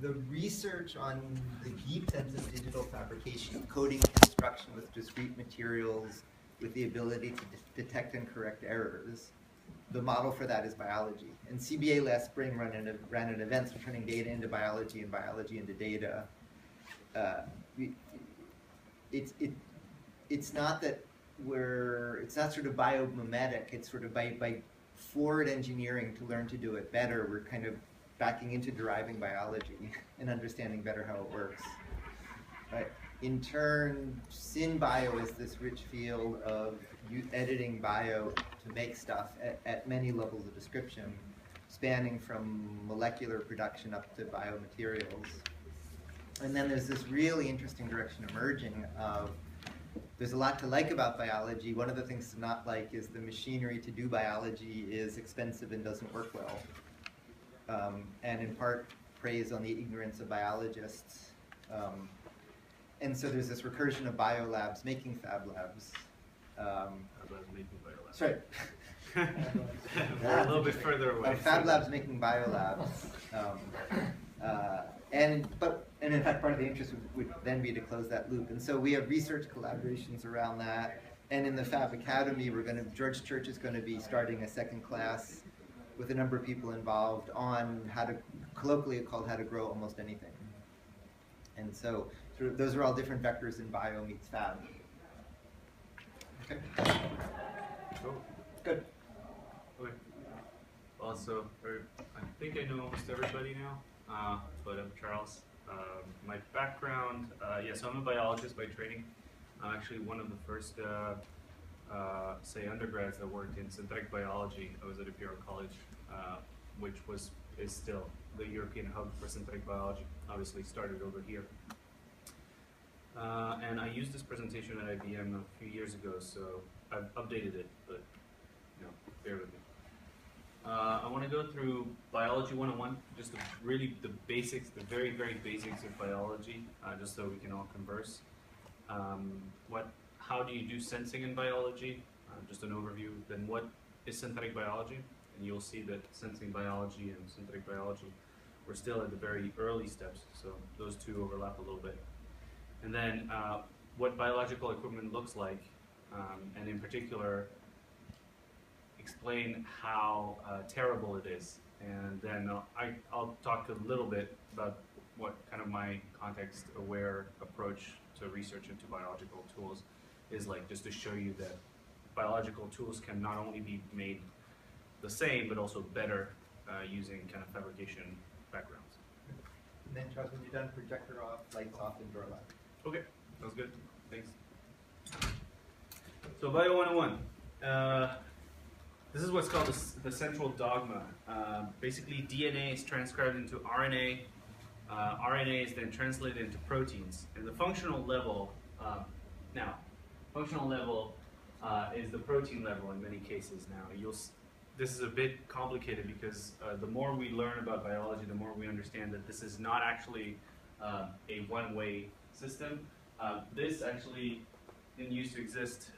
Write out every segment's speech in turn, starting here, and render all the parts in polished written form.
the research on the deep sense of digital fabrication, coding construction with discrete materials, with the ability to detect and correct errors, the model for that is biology. And CBA last spring ran an event for turning data into biology and biology into data. It's not that it's not sort of biomimetic, it's sort of by forward engineering to learn to do it better, we're kind of backing into deriving biology and understanding better how it works. Right. In turn, SynBio is this rich field of editing bio to make stuff at many levels of description, spanning from molecular production up to biomaterials. And then there's this really interesting direction emerging of, there's a lot to like about biology. One of the things to not like is the machinery to do biology is expensive and doesn't work well. And in part, preys on the ignorance of biologists. And so there's this recursion of biolabs making fab labs. That's right. We're a little bit further away. Fab labs making biolabs. And in fact, part of the interest would then be to close that loop. And so we have research collaborations around that. And in the Fab Academy, George Church is going to be starting a second class with a number of people involved on how to, colloquially called How to Grow Almost Anything. And so those are all different vectors in bio meets fab. Okay. Cool. Good. Okay. Also, I think I know almost everybody now, but I'm Charles. My background, so I'm a biologist by training. I'm actually one of the first, say, undergrads that worked in synthetic biology. I was at Imperial College, which is still the European hub for synthetic biology. Obviously started over here. And I used this presentation at IBM a few years ago, so I've updated it, but bear with me. I want to go through Biology 101, just really the basics, the very, very basics of biology, just so we can all converse. How do you do sensing in biology? Just an overview. Then what is synthetic biology? And you'll see that sensing biology and synthetic biology, we're still at the very early steps, so those two overlap a little bit. And then what biological equipment looks like, and in particular, explain how terrible it is. And then I'll talk a little bit about what kind of my context-aware approach to research into biological tools is like, just to show you that biological tools can not only be made the same, but also better using kind of fabrication backgrounds. And then, Charles, when you're done, projector off, lights off, and door lock. Okay, sounds good. Thanks. So Bio 101. This is what's called the central dogma. Basically, DNA is transcribed into RNA. RNA is then translated into proteins. And the functional level, is the protein level in many cases now. This is a bit complicated because the more we learn about biology, the more we understand that this is not actually a one-way system. This actually didn't used to exist.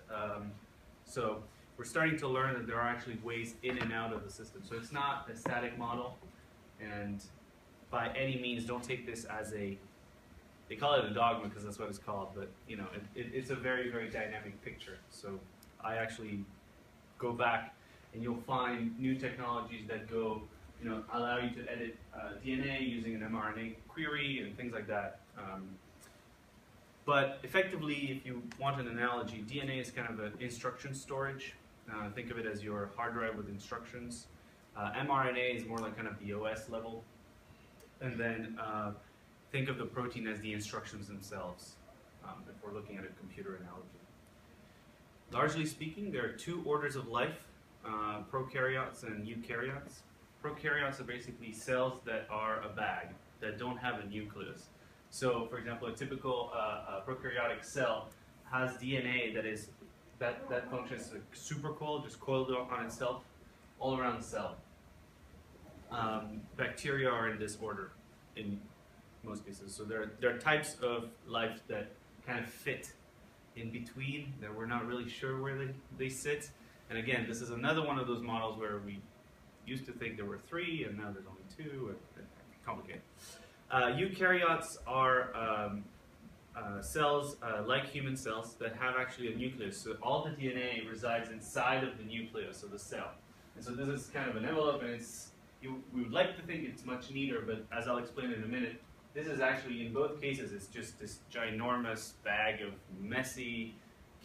So we're starting to learn that there are actually ways in and out of the system. So it's not a static model, and by any means, don't take this as they call it a dogma because that's what it's called, but it's a very, very dynamic picture. So I actually go back and you'll find new technologies that allow you to edit DNA using an mRNA query and things like that. But effectively, if you want an analogy, DNA is kind of an instruction storage. Think of it as your hard drive with instructions. mRNA is more like kind of the OS level. And then think of the protein as the instructions themselves, if we're looking at a computer analogy. Largely speaking, there are two orders of life, prokaryotes and eukaryotes. Prokaryotes are basically cells that are a bag, that don't have a nucleus. So, for example, a typical prokaryotic cell has DNA that functions like supercoiled, just coiled on itself, all around the cell. Bacteria are in this order in most cases. So there are types of life that kind of fit in between, that we're not really sure where they sit. And again, this is another one of those models where we used to think there were 3, and now there's only 2, and complicated. Eukaryotes are cells like human cells that have actually a nucleus. So all the DNA resides inside of the nucleus of the cell. And so this is kind of an envelope, and we would like to think it's much neater, but as I'll explain in a minute, this is actually, in both cases, it's just this ginormous bag of messy,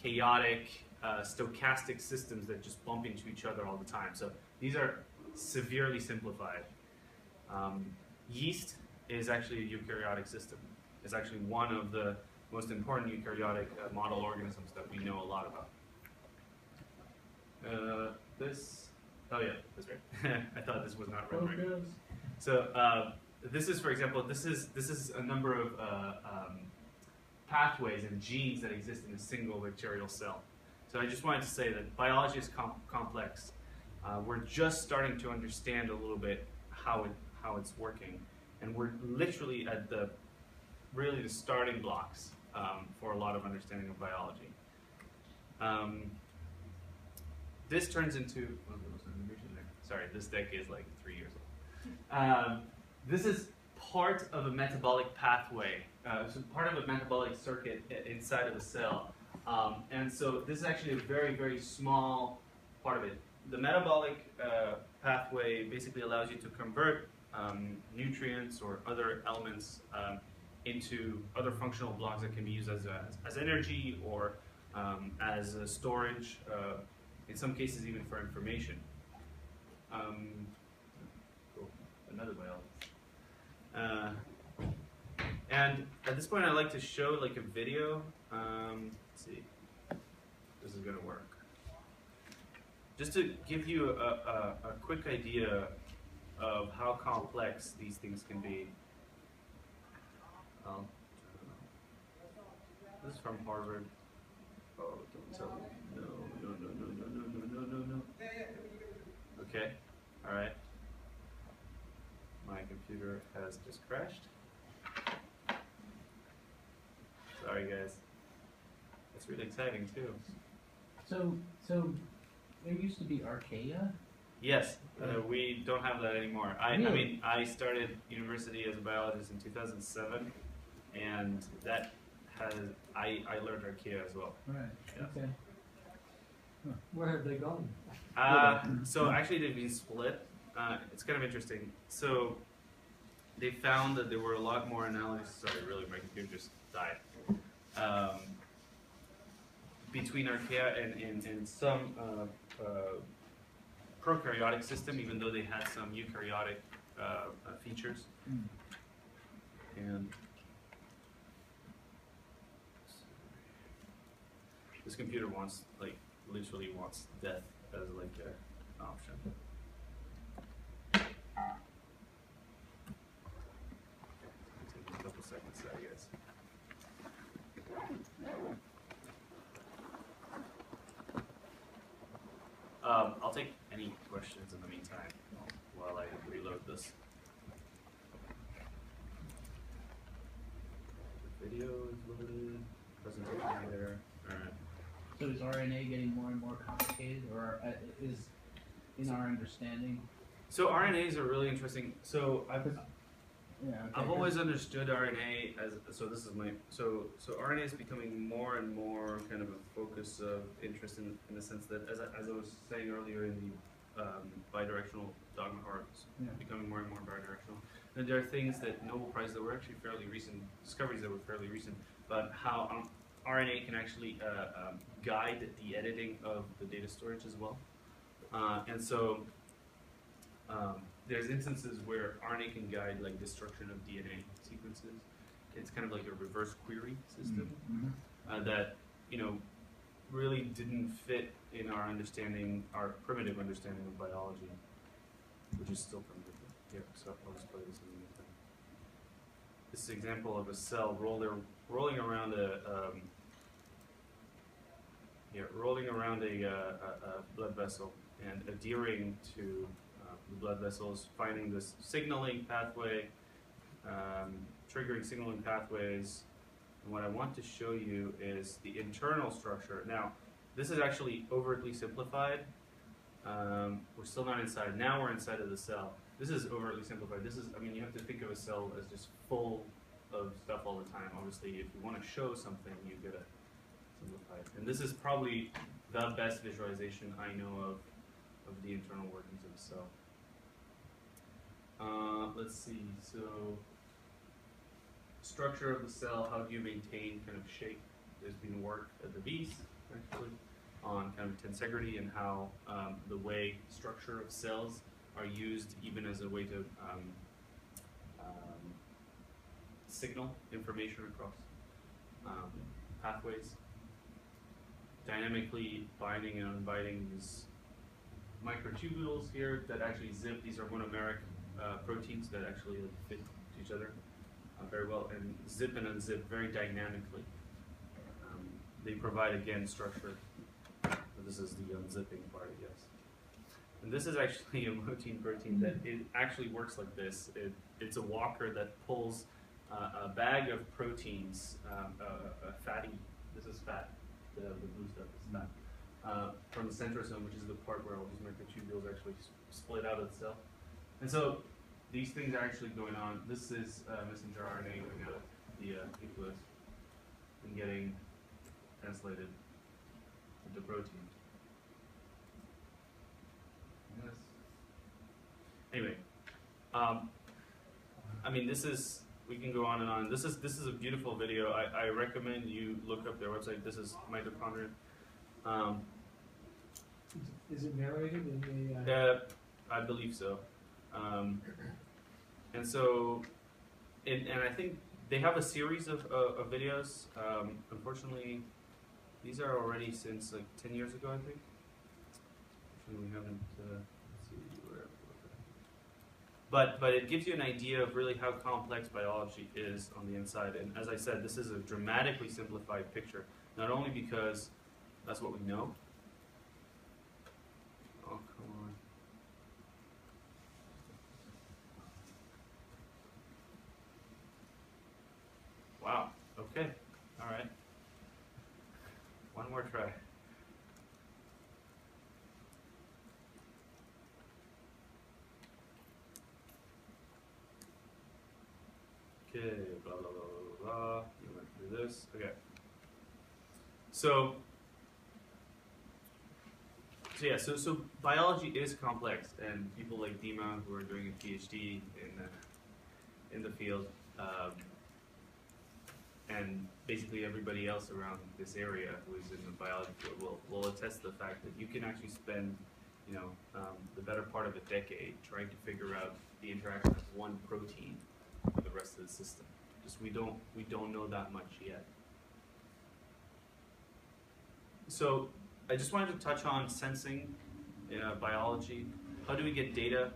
chaotic, stochastic systems that just bump into each other all the time. So these are severely simplified. Yeast is actually a eukaryotic system. It's actually one of the most important eukaryotic model organisms that we know a lot about. Oh yeah, that's right. I thought this was not rendering. So this is, for example, this is a number of pathways and genes that exist in a single bacterial cell. So I just wanted to say that biology is complex. We're just starting to understand a little bit how it's working, and we're literally at the starting blocks for a lot of understanding of biology. This turns into, sorry, this deck is like 3 years old. This is part of a metabolic pathway, so part of a metabolic circuit inside of a cell. And so this is actually a very, very small part of it. The metabolic pathway basically allows you to convert nutrients or other elements into other functional blocks that can be used as energy or as storage, in some cases even for information. Cool. Another biologist. And at this point I'd like to show like a video. Let's see if this is going to work. Just to give you a quick idea of how complex these things can be. This is from Harvard. Oh, don't tell me. No. Okay, all right. My computer has just crashed. Sorry, guys. It's really exciting too. So there used to be Archaea? Yes, we don't have that anymore. I Really? mean, I started university as a biologist in 2007, and that I learned Archaea as well. Right. Yeah. Okay. Where have they gone? So actually they've been split. It's kind of interesting. So they found that there were a lot more analogies. Sorry, really, my computer just died. Between Archaea and some prokaryotic system, even though they had some eukaryotic features. And this computer literally wants death as like an option. Take a couple seconds, I guess. I'll take any questions in the meantime while I reload this. The video is loaded. Presentation there. All right. So is RNA getting more and more complicated, or is in our understanding? So RNAs are really interesting. So I've always understood RNA as so RNA is becoming more and more kind of a focus of interest in the sense that as I was saying earlier in the bidirectional dogma, or becoming more and more bidirectional. And there are things that Nobel Prize that were actually fairly recent, discoveries that were fairly recent, but how RNA can actually guide the editing of the data storage as well. And so there's instances where RNA can guide like destruction of DNA sequences. It's kind of like a reverse query system that really didn't fit in our understanding, our primitive understanding of biology, which is still primitive. Yeah, so I'll just play this in the meantime. This is an example of a cell rolling around a blood vessel and adhering to the blood vessels, finding this signaling pathway, triggering signaling pathways. And what I want to show you is the internal structure. Now, this is actually overtly simplified. We're still not inside. Now we're inside of the cell. this is overtly simplified. This is, I mean, you have to think of a cell as just full of stuff all the time. Obviously, if you want to show something, you gotta simplify it. And this is probably the best visualization I know of the internal workings of a cell. Let's see, so structure of the cell, how do you maintain kind of shape? There's been work at the V's, actually, on kind of tensegrity and how the way structure of cells are used even as a way to signal information across pathways. Dynamically binding and unbinding these microtubules here that actually zip. These are monomeric proteins that actually fit to each other very well and zip and unzip very dynamically. They provide, again, structure. This is the unzipping part, I guess. And this is actually a protein that it actually works like this. It's a walker that pulls a bag of proteins, fatty, this is fat, the blue stuff is fat, from the centrosome, which is the part where all these microtubules actually split out of the cell. And so these things are actually going on. This is messenger RNA going out of the nucleus and getting translated into protein. Yes. Anyway, I mean, this is, we can go on and on. This is a beautiful video. I recommend you look up their website. This is mitochondria. Is it narrated in the? I believe so. And so, and I think they have a series of videos. Unfortunately, these are already since like 10 years ago, I think. Actually, we haven't. Let's see where. But it gives you an idea of really how complex biology is on the inside. And as I said, this is a dramatically simplified picture. Not only because that's what we know. Oh, come on. Wow. Okay. All right. One more try. Okay, blah, blah, blah, blah, blah. You went through this. Okay. So yeah, so biology is complex, and people like Dima, who are doing a PhD in the field, and basically everybody else around this area who is in the biology field will attest to the fact that you can actually spend, the better part of a decade trying to figure out the interaction of one protein with the rest of the system. Just we don't know that much yet. So I just wanted to touch on sensing biology. How do we get data?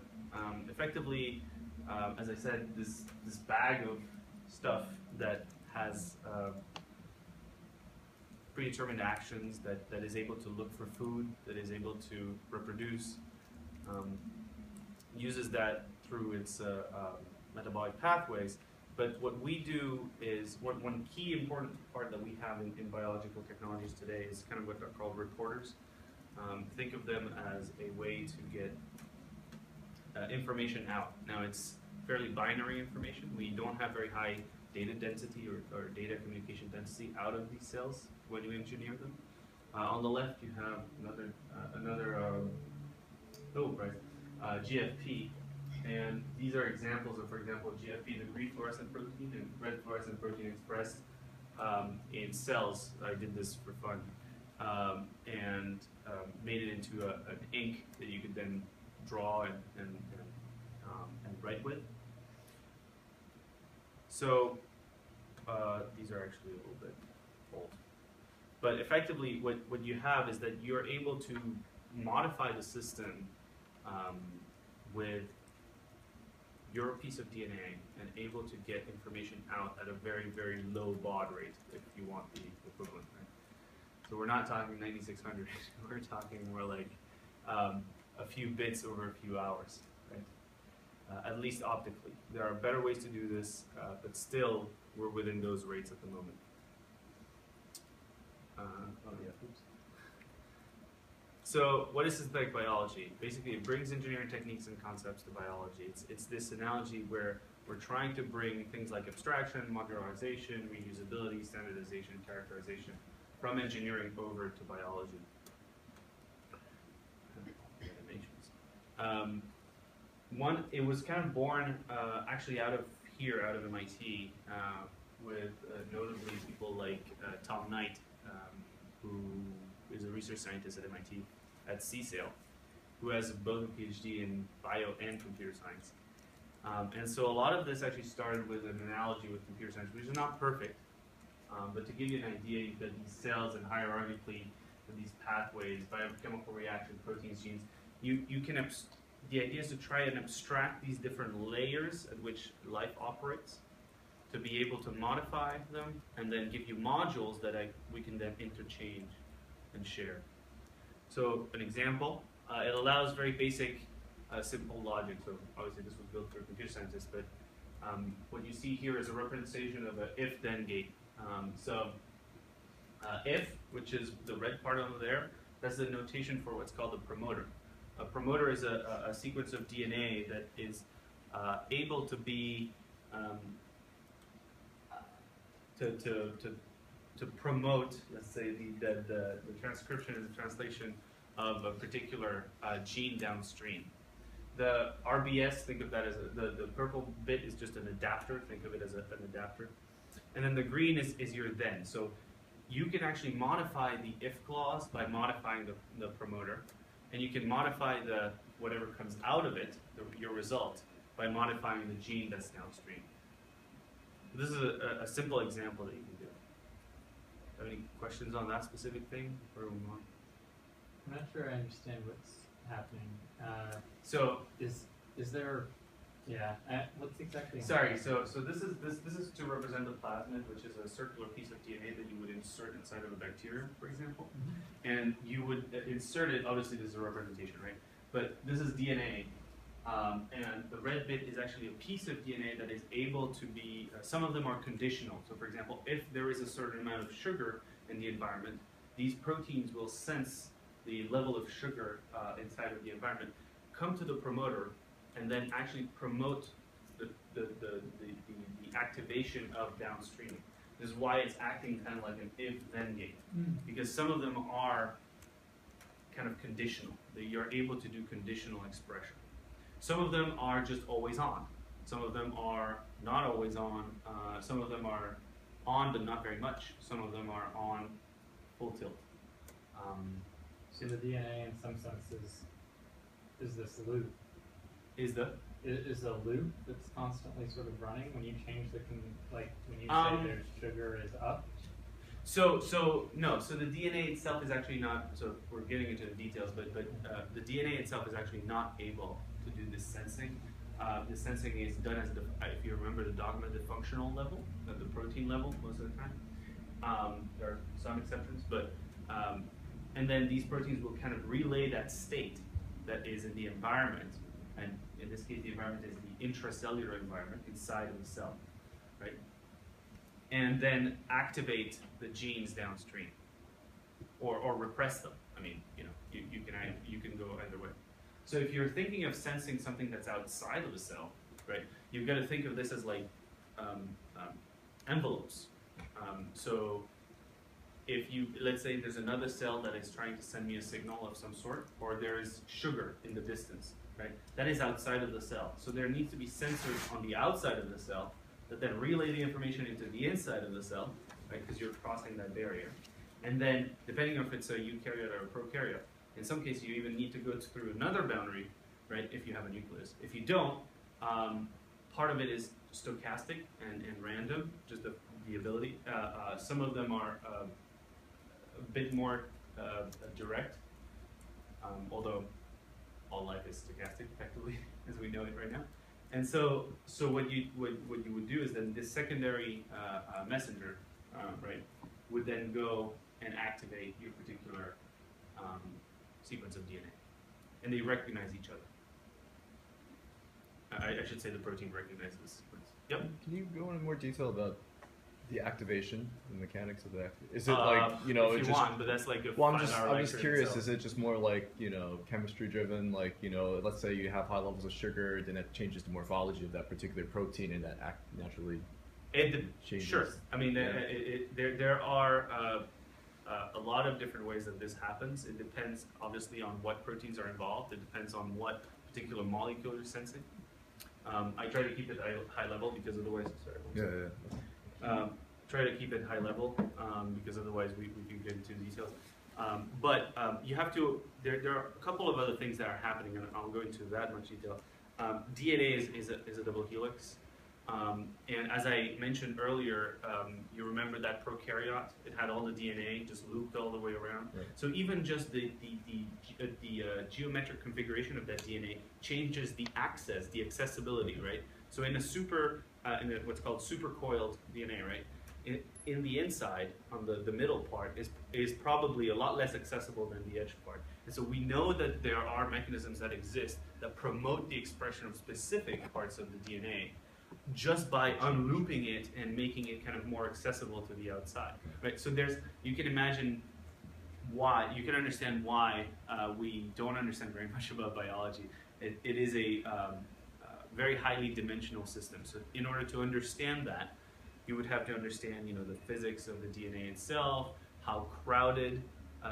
Effectively, as I said, this bag of stuff that has predetermined actions, that is able to look for food, that is able to reproduce, uses that through its metabolic pathways. But what we do is, one key important part that we have in biological technologies today is kind of what are called reporters. Think of them as a way to get information out. Now it's fairly binary information. We don't have very high data density or data communication density out of these cells when you engineer them. On the left you have GFP. And these are examples of, for example, GFP, the green fluorescent protein, and red fluorescent protein expressed in cells. I did this for fun, and made it into an ink that you could then draw and write with. So these are actually a little bit old. But effectively, what you have is that you're able to modify the system with your piece of DNA and able to get information out at a very, very low baud rate if you want the equivalent, right? So we're not talking 9600, we're talking more like a few bits over a few hours, right? At least optically. There are better ways to do this, but still we're within those rates at the moment. So what is synthetic biology? Basically, it brings engineering techniques and concepts to biology. It's this analogy where we're trying to bring things like abstraction, modularization, reusability, standardization, characterization from engineering over to biology. It was kind of born actually out of here, out of MIT, with notably people like Tom Knight, who is a research scientist at MIT at CSAIL, who has both a PhD in bio and computer science. And so a lot of this actually started with an analogy with computer science, which is not perfect, but to give you an idea, you've got these cells and hierarchically these pathways, biochemical reactions, proteins, genes. The idea is to try and abstract these different layers at which life operates, to be able to modify them, and then give you modules that we can then interchange and share. So an example, it allows very basic, simple logic. So obviously this was built for computer scientists, but what you see here is a representation of an if-then gate. If, which is the red part over there, that's the notation for what's called a promoter. A promoter is a sequence of DNA that is able to be to promote, let's say, the transcription and the translation of a particular gene downstream. The RBS, think of that as the purple bit is just an adapter. Think of it as an adapter. And then the green is your then. So you can actually modify the if clause by modifying the promoter. And you can modify whatever comes out of it, your result, by modifying the gene that's downstream. This is a simple example that you can do. Have any questions on that specific thing? Or we move on? I'm not sure I understand what's happening. So is there? Yeah. What's exactly? Sorry. So this is to represent the plasmid, which is a circular piece of DNA that you would insert inside of a bacteria, for example, and you would insert it. Obviously, this is a representation, right? But this is DNA, and the red bit is actually a piece of DNA that is able to be. Some of them are conditional. So, for example, if there is a certain amount of sugar in the environment, these proteins will sense the level of sugar inside of the environment, come to the promoter, and then actually promote the activation of downstream. This is why it's acting kind of like an if-then gate, because some of them are kind of conditional. That you're able to do conditional expression. Some of them are just always on. Some of them are not always on. Some of them are on but not very much. Some of them are on full tilt. So the DNA, in some senses, is this loop. Is the loop that's constantly sort of running when you change like when you say there's sugar is up? So no. So the DNA itself is actually not. So we're getting into the details, but the DNA itself is actually not able to do this sensing. The sensing is done as if you remember the dogma, the functional level, the protein level most of the time. There are some exceptions, but and then these proteins will kind of relay that state that is in the environment, and in this case the environment is the intracellular environment inside of the cell, right? And then activate the genes downstream, or repress them. I mean, you can go either way. So if you're thinking of sensing something that's outside of the cell, right, you've got to think of this as like envelopes. So if let's say there's another cell that is trying to send me a signal of some sort, or there is sugar in the distance, right? That is outside of the cell. So there needs to be sensors on the outside of the cell that then relay the information into the inside of the cell, right? Because you're crossing that barrier. And then, depending on if it's a eukaryote or a prokaryote, in some cases you even need to go through another boundary, right? If you have a nucleus. If you don't, part of it is stochastic and random, just the ability. Some of them are a bit more direct, although all life is stochastic, effectively, as we know it right now. And so what you would do is then this secondary messenger, right, would then go and activate your particular sequence of DNA, and they recognize each other. I should say the protein recognizes the sequence. Yep. Can you go into more detail about the activation, the mechanics of the is it like, you know, if you just, want, but that's like a well, I'm 5-hour just lecture curious, itself. is it just more like, you know, chemistry driven, like, you know, let's say you have high levels of sugar, then it changes the morphology of that particular protein and that naturally changes? Sure. I mean, Yeah. there are a lot of different ways that this happens. It depends, obviously, on what proteins are involved. It depends on what particular molecule you're sensing. I try to keep it high level because otherwise, sorry. Try to keep it high level because otherwise we can get into details. But you have to, there are a couple of other things that are happening, and I'll go into that much detail. DNA is a double helix. And as I mentioned earlier, you remember that prokaryote? It had all the DNA just looped all the way around. Right. So even just the geometric configuration of that DNA changes the access, the accessibility, right? So in a what's called supercoiled DNA, right? In the inside, on the middle part, is probably a lot less accessible than the edge part. And so we know that there are mechanisms that exist that promote the expression of specific parts of the DNA just by unlooping it and making it kind of more accessible to the outside, right? So you can imagine why, you can understand why we don't understand very much about biology. It is a very highly dimensional system. So in order to understand that, you would have to understand, you know, the physics of the DNA itself, how crowded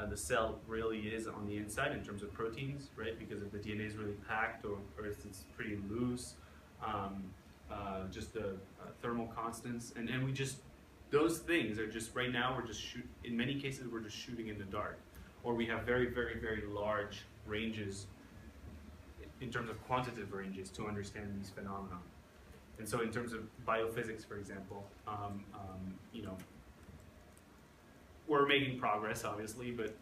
the cell really is on the inside in terms of proteins, right? Because if the DNA is really packed or if it's pretty loose, just the thermal constants, and we just, those things are just, right now we're just in many cases we're just shooting in the dark, or we have very, very, very large ranges in terms of quantitative ranges to understand these phenomena. And so in terms of biophysics, for example, you know, we're making progress, obviously, but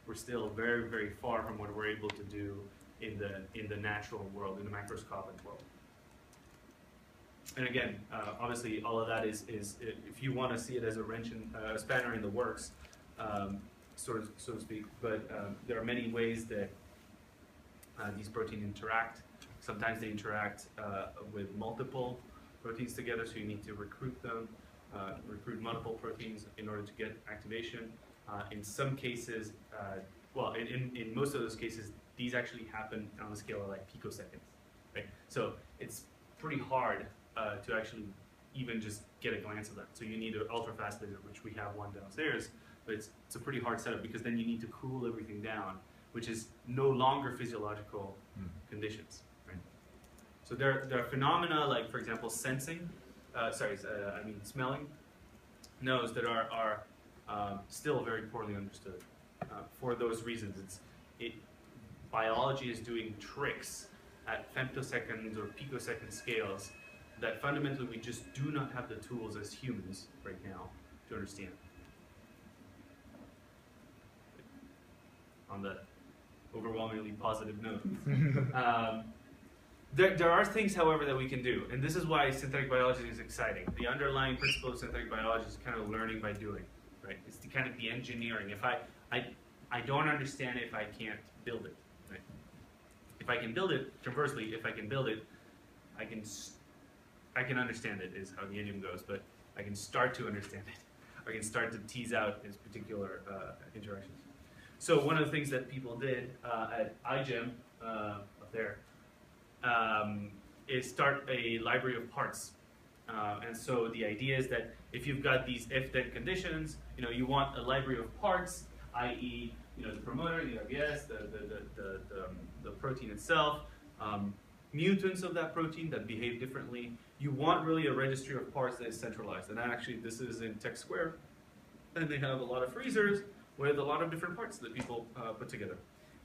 we're still very, very far from what we're able to do in the natural world, in the macroscopic world. And again, obviously, all of that is if you want to see it as a wrench and a spanner in the works, so to speak. But there are many ways that these proteins interact. Sometimes they interact with multiple proteins together, so you need to recruit them, recruit multiple proteins in order to get activation. In some cases, well, in most of those cases, these actually happen on a scale of like picoseconds, right? So it's pretty hard to actually even just get a glance at that. So you need an ultra-fast laser, which we have one downstairs, but it's a pretty hard setup because then you need to cool everything down, which is no longer physiological conditions, right? So there are phenomena like, for example, sensing, smelling nose that are still very poorly understood. For those reasons, biology is doing tricks at femtoseconds or picosecond scales that fundamentally we just do not have the tools as humans right now to understand. On the overwhelmingly positive note. There are things, however, that we can do, and this is why synthetic biology is exciting. The underlying principle of synthetic biology is kind of learning by doing, right? It's the kind of the engineering. If I don't understand it if I can't build it, right? If I can build it, conversely, if I can build it, I can understand it, is how the idiom goes, but I can start to understand it. I can start to tease out its particular interactions. So one of the things that people did at iGEM, up there, is start a library of parts. And so the idea is that if you've got these if-then conditions, you know, you want a library of parts, i.e., you know, the promoter, the RBS, the protein itself, mutants of that protein that behave differently. You want really a registry of parts that is centralized. And actually, this is in Tech Square, and they have a lot of freezers with a lot of different parts that people put together.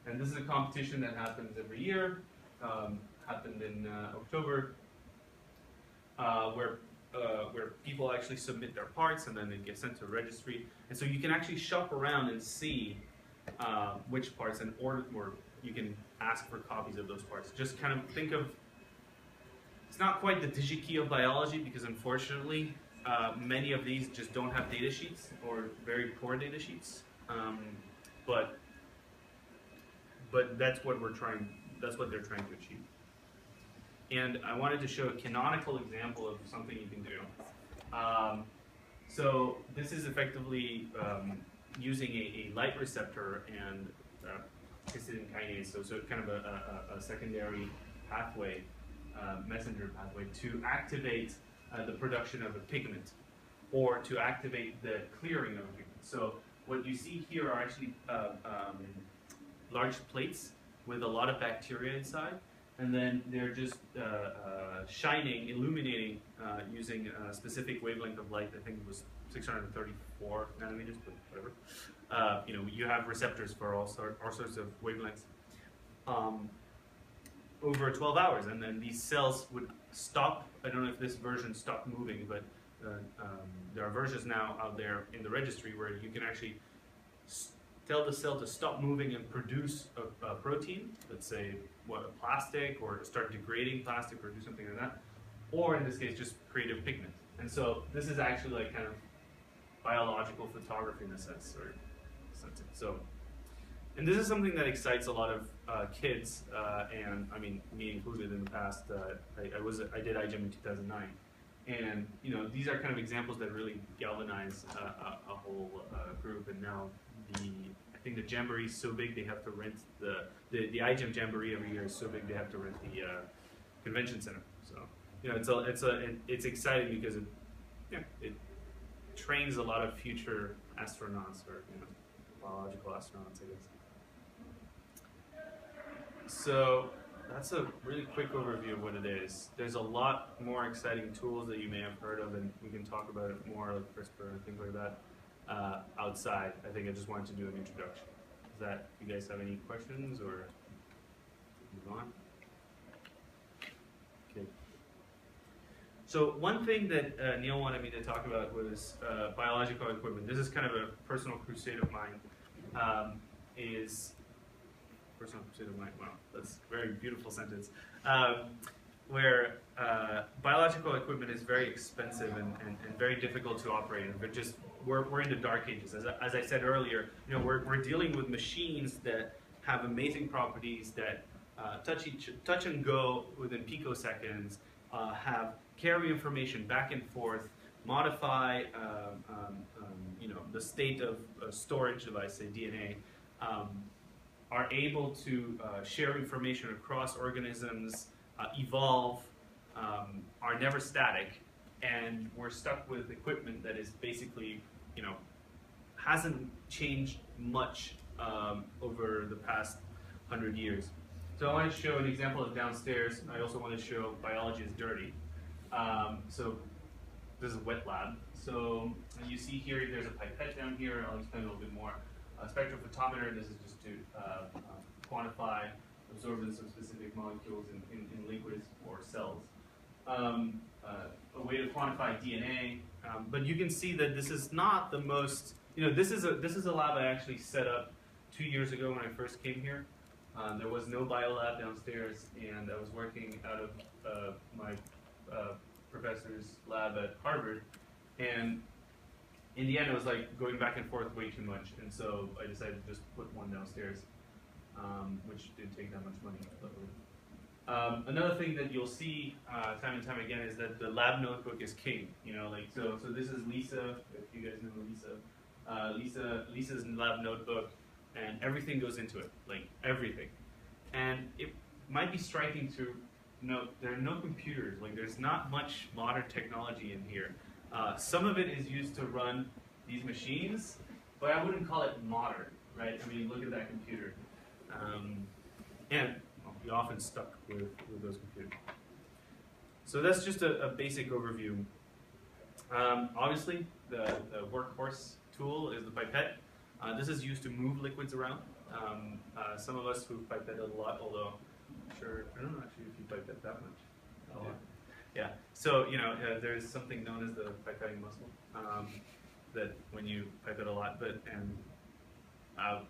And this is a competition that happens every year. Happened in October, where people actually submit their parts and then they get sent to a registry. And so you can actually shop around and see which parts and order, or you can ask for copies of those parts. Just kind of think of, it's not quite the DigiKey of biology because unfortunately many of these just don't have data sheets or very poor data sheets. But that's what we're trying, that's what they're trying to achieve. And I wanted to show a canonical example of something you can do. So this is effectively using a light receptor and histidine kinase, so kind of a secondary pathway, messenger pathway, to activate the production of a pigment, or to activate the clearing of a pigment. So what you see here are actually large plates with a lot of bacteria inside, and then they're just shining, illuminating using a specific wavelength of light. I think it was 634 nanometers, but whatever. You know, you have receptors for all sorts of wavelengths. Over 12 hours, and then these cells would stop. I don't know if this version stopped moving, but there are versions now out there in the registry where you can actually tell the cell to stop moving and produce a protein, let's say a plastic, or start degrading plastic, or do something like that, or in this case just create a pigment. And so this is actually like kind of biological photography in a sense, or something. So, and this is something that excites a lot of kids, and I mean me included in the past. I did iGEM in 2009, and you know, these are kind of examples that really galvanize a whole group. And now I think the jamboree is so big they have to rent the iGEM jamboree every year is so big they have to rent the convention center. So you know, it's exciting because it trains a lot of future astronauts, or you know, biological astronauts, I guess. So that's a really quick overview of what it is. There's a lot more exciting tools that you may have heard of, and we can talk about it more, like CRISPR and things like that, outside. I think I just wanted to do an introduction. Is that, you guys have any questions, or move on? Okay. So one thing that Neil wanted me to talk about was biological equipment. This is kind of a personal crusade of mine. Personal crusade of mine. Wow, that's a very beautiful sentence. Where biological equipment is very expensive and very difficult to operate in. But just we're in the dark ages. As I said earlier, you know, we're dealing with machines that have amazing properties that touch and go within picoseconds, carry information back and forth, modify you know, the state of a storage device, say DNA. Are able to share information across organisms, evolve, are never static, and we're stuck with equipment that is basically, you know, hasn't changed much over the past 100 years. So I want to show an example of downstairs. I also want to show biology is dirty. So this is a wet lab. So you see here, there's a pipette down here. I'll explain a little bit more. A spectrophotometer, this is just to quantify absorbance of specific molecules in liquids or cells. A way to quantify DNA, but you can see that this is not the most, you know, this is a lab I actually set up 2 years ago when I first came here. There was no biolab downstairs, and I was working out of my professor's lab at Harvard, and in the end, it was like going back and forth way too much, and so I decided to just put one downstairs, which didn't take that much money, luckily. Another thing that you'll see time and time again is that the lab notebook is king. You know, like so this is Lisa. If you guys know Lisa, Lisa's lab notebook, and everything goes into it, like everything. And it might be striking to note there are no computers. Like there's not much modern technology in here. Some of it is used to run these machines, but I wouldn't call it modern, right? I mean, look at that computer. And well, you're often stuck with those computers. So that's just a basic overview. Obviously, the workhorse tool is the pipette. This is used to move liquids around. Some of us who've pipetted a lot, although I'm sure, I don't know actually if you pipette that much. Oh, yeah, so you know, there's something known as the pipetting muscle, that when you pipette a lot,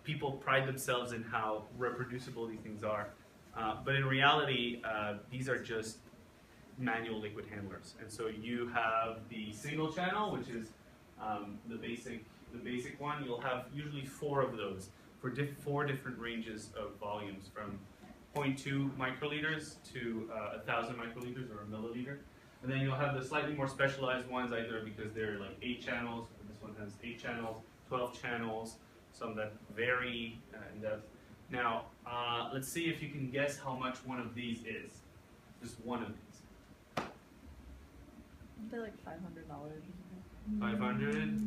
people pride themselves in how reproducible these things are. But in reality, these are just manual liquid handlers. And so you have the single channel, which is the basic one. You'll have usually 4 of those for 4 different ranges of volumes, from 0.2 microliters to 1,000 microliters or a milliliter. And then you'll have the slightly more specialized ones, either because they're like 8 channels, this one has 8 channels, 12 channels, some that vary in depth. Now, let's see if you can guess how much one of these is. Just one of these. They're like $500 or something. 500?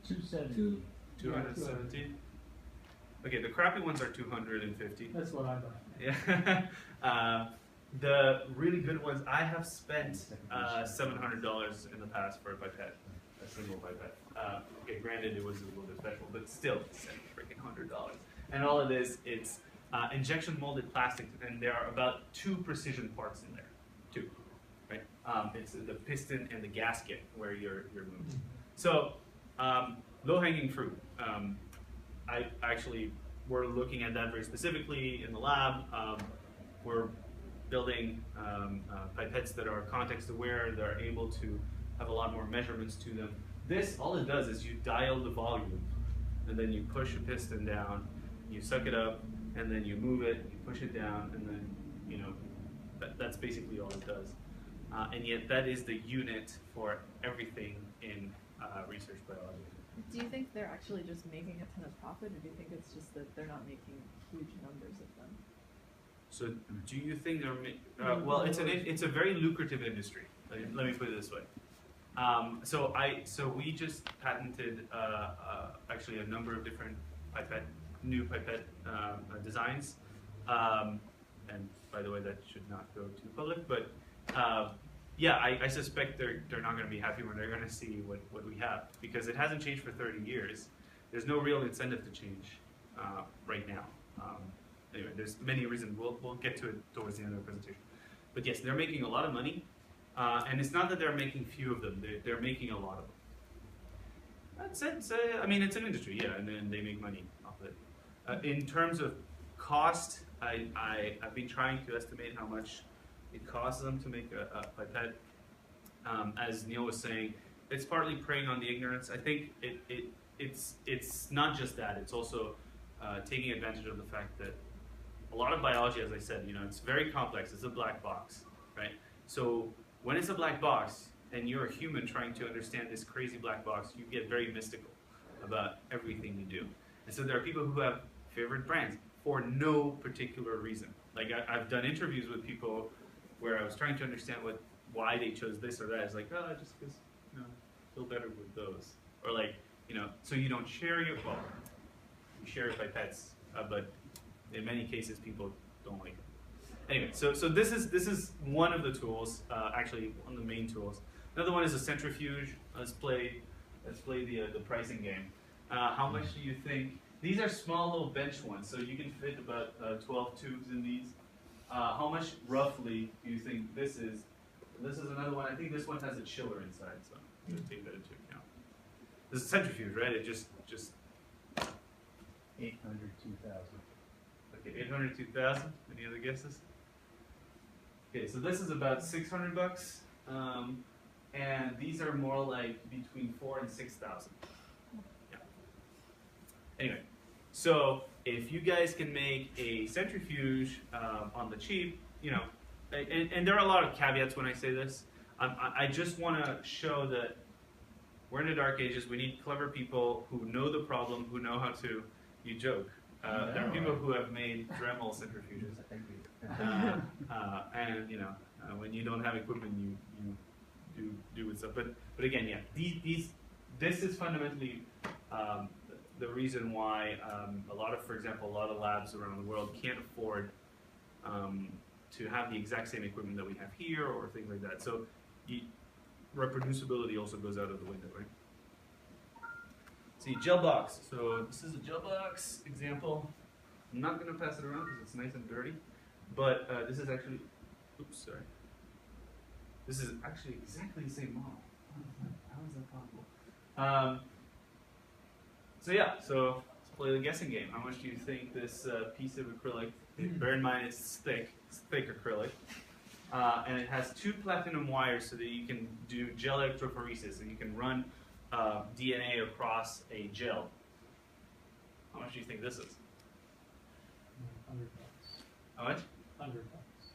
270. 270? Okay, the crappy ones are 250. That's what I buy. Yeah. The really good ones, I have spent $700 in the past for a pipette, a single pipette. Okay, granted it was a little bit special, but still $700. And all it is, it's injection molded plastic, and there are about 2 precision parts in there. 2, right? It's the piston and the gasket where you're moving. So low hanging fruit. I actually, we're looking at that very specifically in the lab. We're building pipettes that are context aware, that are able to have a lot more measurements to them. This, all it does is you dial the volume, and then you push a piston down, you suck it up, and then you move it, you push it down, and then, you know, that's basically all it does. And yet that is the unit for everything in research biology. Do you think they're actually just making a ton of profit, or do you think it's just that they're not making huge numbers of them? So, do you think they're well? It's a very lucrative industry. Let me put it this way. So we just patented actually a number of different new pipette designs. And by the way, that should not go to the public. But yeah, I suspect they're not going to be happy when they're going to see what we have, because it hasn't changed for 30 years. There's no real incentive to change right now. Anyway, there's many reasons. We'll get to it towards the end of the presentation. But yes, they're making a lot of money, and it's not that they're making few of them. They're making a lot of them. I mean, it's an industry, yeah, and then they make money off of it. In terms of cost, I've been trying to estimate how much it costs them to make a pipette. As Neil was saying, it's partly preying on the ignorance. I think it's not just that. It's also taking advantage of the fact that a lot of biology, as I said, you know, it's very complex. It's a black box, right? So when it's a black box and you're a human trying to understand this crazy black box, you get very mystical about everything you do. And so there are people who have favorite brands for no particular reason. Like I've done interviews with people where I was trying to understand why they chose this or that. It's like, oh, just because, you know, I feel better with those. Or like, you know, so you don't share you share your pipettes, but in many cases people don't like it. Anyway, so this is one of the tools, actually one of the main tools. Another one is a centrifuge. Let's play the pricing game. How much do you think? These are small little bench ones, so you can fit about 12 tubes in these. How much roughly do you think this is? This is another one. I think this one has a chiller inside, so I'm gonna take that into account. This is a centrifuge, right? It just 802,000. Okay, 802,000. Any other guesses? Okay, so this is about $600, and these are more like between 4,000 and 6,000. Yeah. Anyway, so if you guys can make a centrifuge on the cheap, you know, and there are a lot of caveats when I say this. I just want to show that we're in the dark ages. We need clever people who know the problem, who know how to. You joke. There are people who have made Dremel centrifuges, and you know, when you don't have equipment, you do with stuff. But again, yeah, this is fundamentally the reason why for example, a lot of labs around the world can't afford to have the exact same equipment that we have here or things like that. So reproducibility also goes out of the window, right? See, gel box. So this is a gel box example. I'm not going to pass it around because it's nice and dirty. But this is actually, oops, sorry. This is actually exactly the same model. How is that possible? So yeah, so let's play the guessing game. How much do you think this piece of acrylic, bear in mind it's thick acrylic, and it has 2 platinum wires so that you can do gel electrophoresis, and you can run DNA across a gel. How much do you think this is? $100. How much? $100.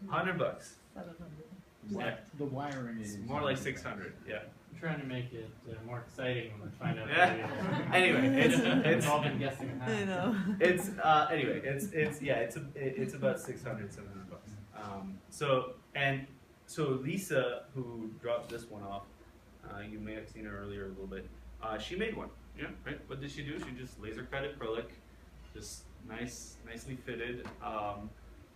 $100. 700. The wiring It's is more like 600. Yeah. I'm trying to make it more exciting when we find out. Yeah. Anyway, We've all been guessing that. I know. It's anyway, it's about 600, 700 bucks. So Lisa, who dropped this one off, you may have seen her earlier a little bit. She made one. Yeah, right. What did she do? She just laser cut acrylic, just nicely fitted.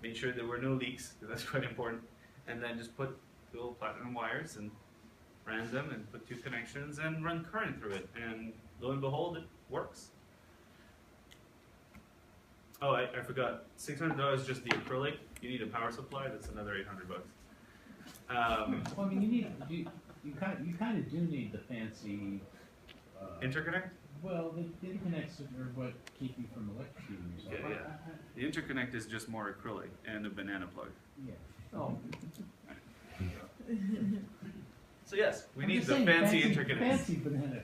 Made sure there were no leaks, because that's quite important. And then just put little platinum wires and ran them and put 2 connections and run current through it. And lo and behold, it works. Oh, I forgot. $600 just the acrylic. You need a power supply. That's another 800 bucks. Well, I mean, you kind of do need the fancy. Interconnect? Well, the interconnects are what keep you from electrocuting yourself. Yeah. The interconnect is just more acrylic and a banana plug. Yeah. Oh. So yes, we I'm need just the saying, fancy interconnect. Fancy banana.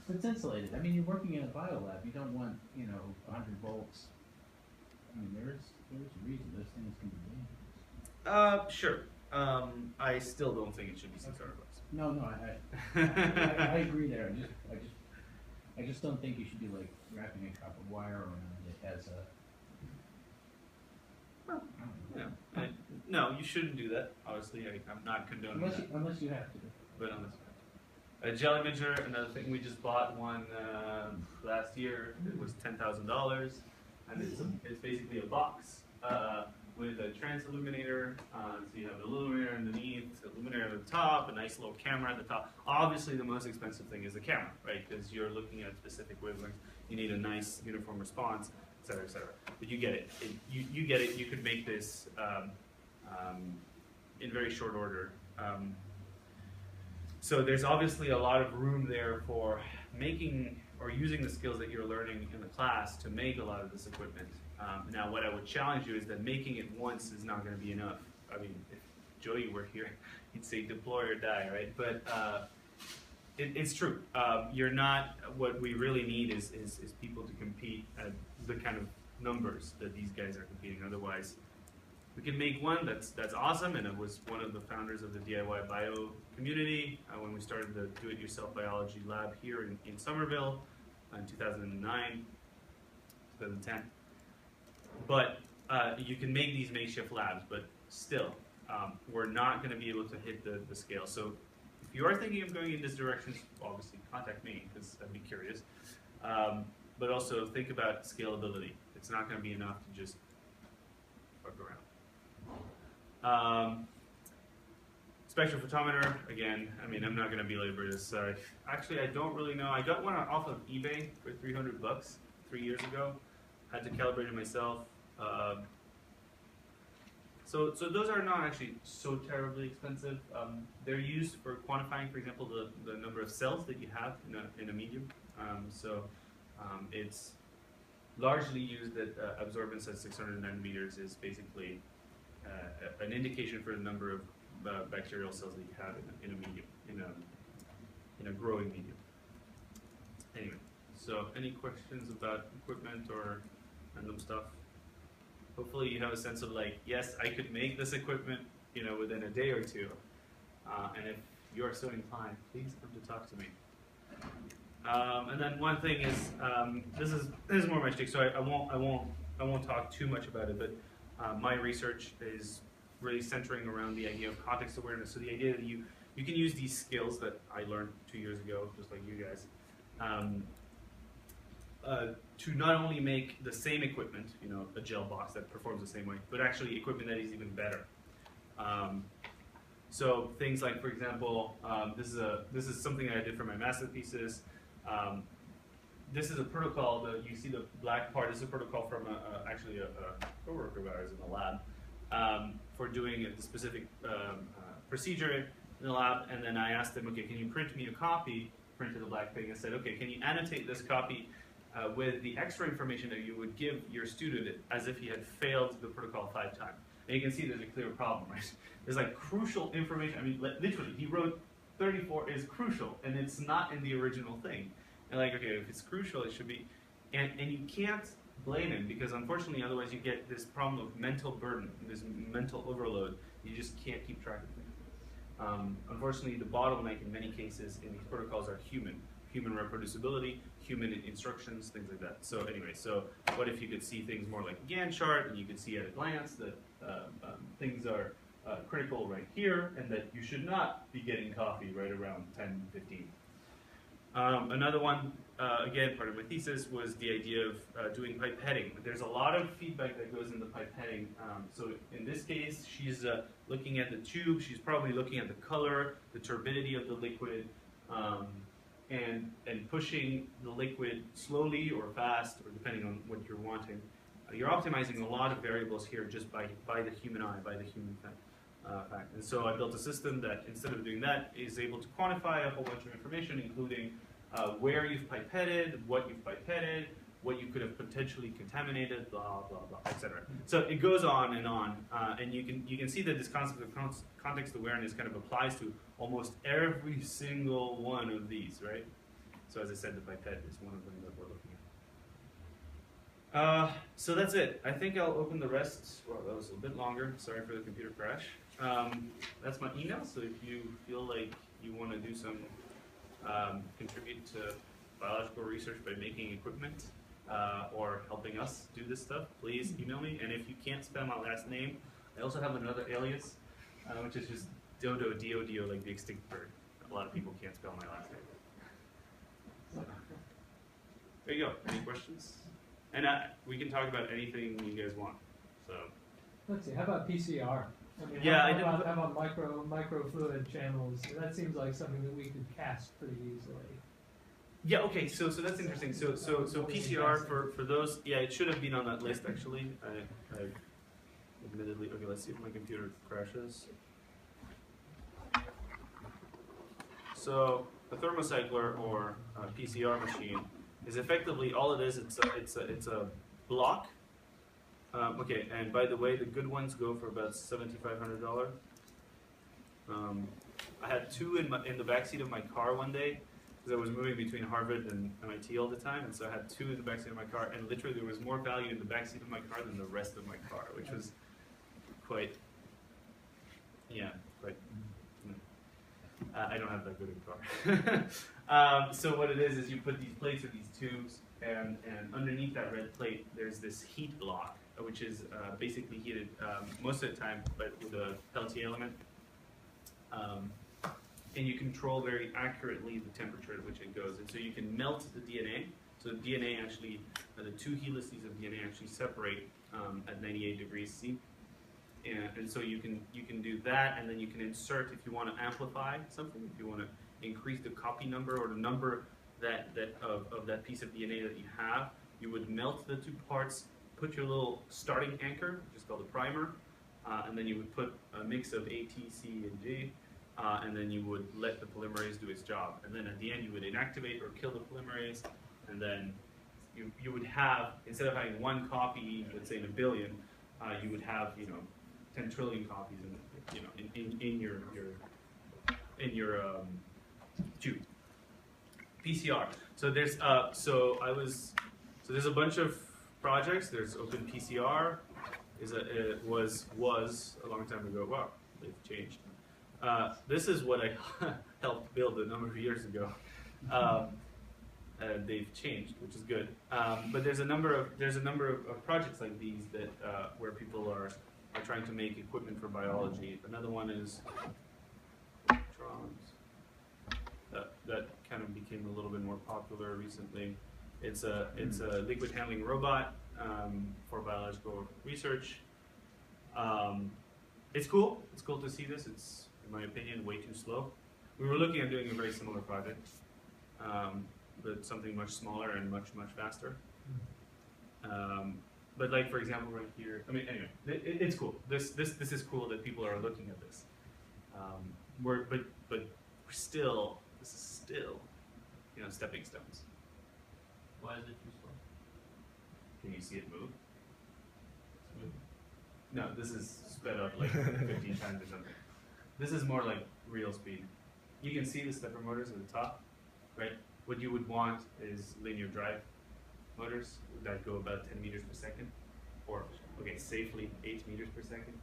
It's insulated. I mean, you're working in a biolab. You don't want 100 volts. I mean, there's a reason those things can be dangerous. Sure. I still don't think it should be 600 bucks. No, I agree there. I just don't think you should be like wrapping a copper wire around it as a. Well, I don't know. yeah. No, you shouldn't do that. Obviously, I'm not condoning that. Unless you have to. But on this a gel imager, another thing, we just bought one last year. It was $10,000, and it's basically a box with a transilluminator. So you have an illuminator underneath, illuminator at the top, a nice little camera at the top. Obviously, the most expensive thing is the camera, right? Because you're looking at specific wavelengths. You need a nice uniform response, et cetera, et cetera. But you get it. You get it. You could make this in very short order. So there's obviously a lot of room there for making or using the skills that you're learning in the class to make a lot of this equipment. Now, what I would challenge you is that making it once is not going to be enough. I mean, if Joey were here, he'd say deploy or die, right? But it's true. You're not. What we really need is people to compete at the kind of numbers that these guys are competing. Otherwise, we can make one that's awesome, and it was one of the founders of the DIY bio community when we started the do-it-yourself biology lab here in Somerville in 2009, 2010. But you can make these makeshift labs, but still, we're not going to be able to hit the scale. So if you are thinking of going in this direction, obviously contact me, because I'd be curious. But also think about scalability. It's not going to be enough to just fuck around. Spectrophotometer, again, I mean, I'm not going to belabor this. Actually, I don't really know. I got one off of eBay for 300 bucks 3 years ago. Had to calibrate it myself. So those are not actually so terribly expensive. They're used for quantifying, for example, the number of cells that you have in a medium. It's largely used that absorbance at 600 nanometers is basically an indication for the number of bacterial cells that you have in a medium, in a growing medium. Anyway, so any questions about equipment or random stuff? Hopefully you have a sense of like, yes, I could make this equipment, within a day or two. And if you are so inclined, please come to talk to me. And then one thing is, this is more my shtick, so I won't talk too much about it, but my research is really centering around the idea of context awareness. So the idea that you can use these skills that I learned 2 years ago, just like you guys, to not only make the same equipment, a gel box that performs the same way, but actually equipment that is even better. So things like, for example, this is something I did for my master thesis. This is a protocol that you see the black part. This is a protocol from actually a coworker of ours in the lab for doing a specific procedure in the lab. And then I asked them, okay, can you print me a copy? Printed the black thing and said, okay, can you annotate this copy with the extra information that you would give your student as if he had failed the protocol 5 times? And you can see there's a clear problem, right? There's like crucial information. I mean, literally, he wrote 34 is crucial, and it's not in the original thing. And like, okay, if it's crucial, it should be. And you can't blame him, because unfortunately, otherwise you get this problem of mental burden, this mental overload. You just can't keep track of things. Unfortunately, the bottleneck in many cases in these protocols are human reproducibility, human instructions, things like that. So anyway, so what if you could see things more like a Gantt chart, and you could see at a glance that things are critical right here, and that you should not be getting coffee right around 10:15. Another one, again, part of my thesis was the idea of doing pipetting. There's a lot of feedback that goes into pipetting. So in this case, she's looking at the tube. She's probably looking at the color, the turbidity of the liquid, and pushing the liquid slowly or fast, or depending on what you're wanting. You're optimizing a lot of variables here just by the human eye, by the human fact. And so I built a system that, instead of doing that, is able to quantify a whole bunch of information, including where you've pipetted, what you've pipetted, what you could have potentially contaminated, blah, blah, blah, etc. So it goes on, and you can see that this concept of context awareness kind of applies to almost every single one of these, right? So as I said, the pipette is one of them that we're looking at. So that's it. I think I'll open the rest. Well, that was a bit longer. Sorry for the computer crash. That's my email, so if you feel like you want to do some, contribute to biological research by making equipment, or helping us do this stuff, please email me. And if you can't spell my last name, I also have another alias, which is just Dodo, D-O-D-O, like the extinct bird. A lot of people can't spell my last name. So, there you go. Any questions? And we can talk about anything you guys want. So let's see. How about PCR? I mean, yeah, how about microfluid channels? That seems like something that we could cast pretty easily. Yeah. Okay. So that's interesting. So PCR for those. Yeah, it should have been on that list actually. I admittedly. Okay. Let's see if my computer crashes. So a thermocycler or a PCR machine is effectively all it is. It's a block. Okay, and by the way, the good ones go for about $7,500. I had two in the backseat of my car one day because I was moving between Harvard and MIT all the time, and so I had two in the backseat of my car, and literally there was more value in the backseat of my car than the rest of my car, which was quite. I don't have that good a car. So what it is you put these plates or these tubes, and underneath that red plate, there's this heat block, which is basically heated most of the time, but with a Peltier element. And you control very accurately the temperature at which it goes. And so you can melt the DNA. So the DNA actually, the two helices of DNA actually separate at 98 degrees C. And so you can do that, and then you can insert, if you want to amplify something, if you want to increase the copy number or the number of that piece of DNA that you have, you would melt the two parts, put your little starting anchor, which is called a primer, and then you would put a mix of A, T, C, and G, and then you would let the polymerase do its job. And then at the end you would inactivate or kill the polymerase, and then you would have, instead of having one copy, let's say in a billion, you would have 10 trillion copies in your tube. PCR. So there's there's a bunch of projects. There's OpenPCR. Was a long time ago. Wow, they've changed. This is what I helped build a number of years ago. They've changed, which is good. But there's a number of projects like these that where people are trying to make equipment for biology. Another one is electrons. That kind of became a little bit more popular recently. It's a liquid handling robot for biological research. It's cool. It's cool to see this. It's, in my opinion, way too slow. We were looking at doing a very similar project, but something much smaller and much faster. But like, for example, right here. I mean, anyway, it's cool. This is cool that people are looking at this. But this is still, stepping stones. Why is it too slow? Can you see it move? No, this is sped up like 15 times or something. This is more like real speed. You can see the stepper motors at the top, right? What you would want is linear drive motors that go about 10 meters per second, or, okay, safely 8 meters per second.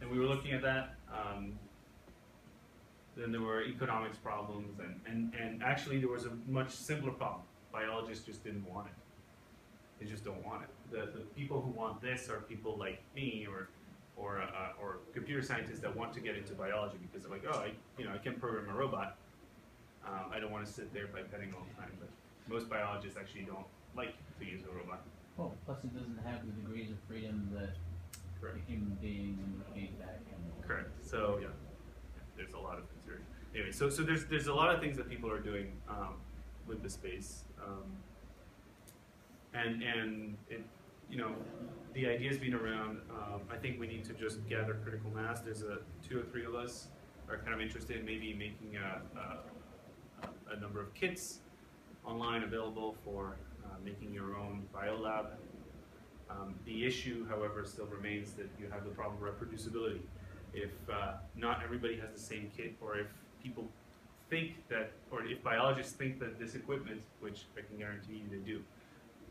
and we were looking at that. Then there were economics problems, and actually there was a much simpler problem. Biologists just didn't want it. They just don't want it. The people who want this are people like me or computer scientists that want to get into biology because they're like, oh, I can program a robot. I don't want to sit there pipetting all the time. But most biologists actually don't like to use a robot. Well, plus it doesn't have the degrees of freedom that Correct. a human being and feedback and Correct. So yeah, there's a lot of consideration. Anyway, so there's a lot of things that people are doing with the space, and it, the idea's been around. I think we need to just gather critical mass. There's 2 or 3 of us are kind of interested in maybe making a number of kits online available for making your own biolab. The issue, however, still remains that you have the problem of reproducibility. If not everybody has the same kit, or if people think that, or if biologists think that this equipment, which I can guarantee you they do,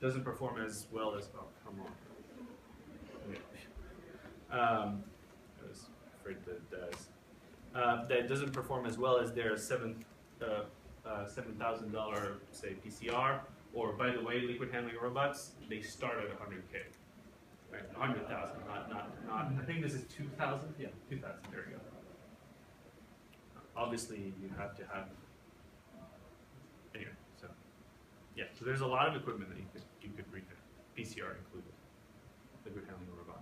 doesn't perform as well as, oh, come on. I was afraid that it does. That doesn't perform as well as their $7,000, say, PCR, or by the way, liquid handling robots, they start at 100K. Right, 100,000, not. I think this is 2,000. Yeah, 2,000. There we go. Obviously, you have to have. Anyway, so yeah, so there's a lot of equipment that you could refit, PCR included, liquid handling robots.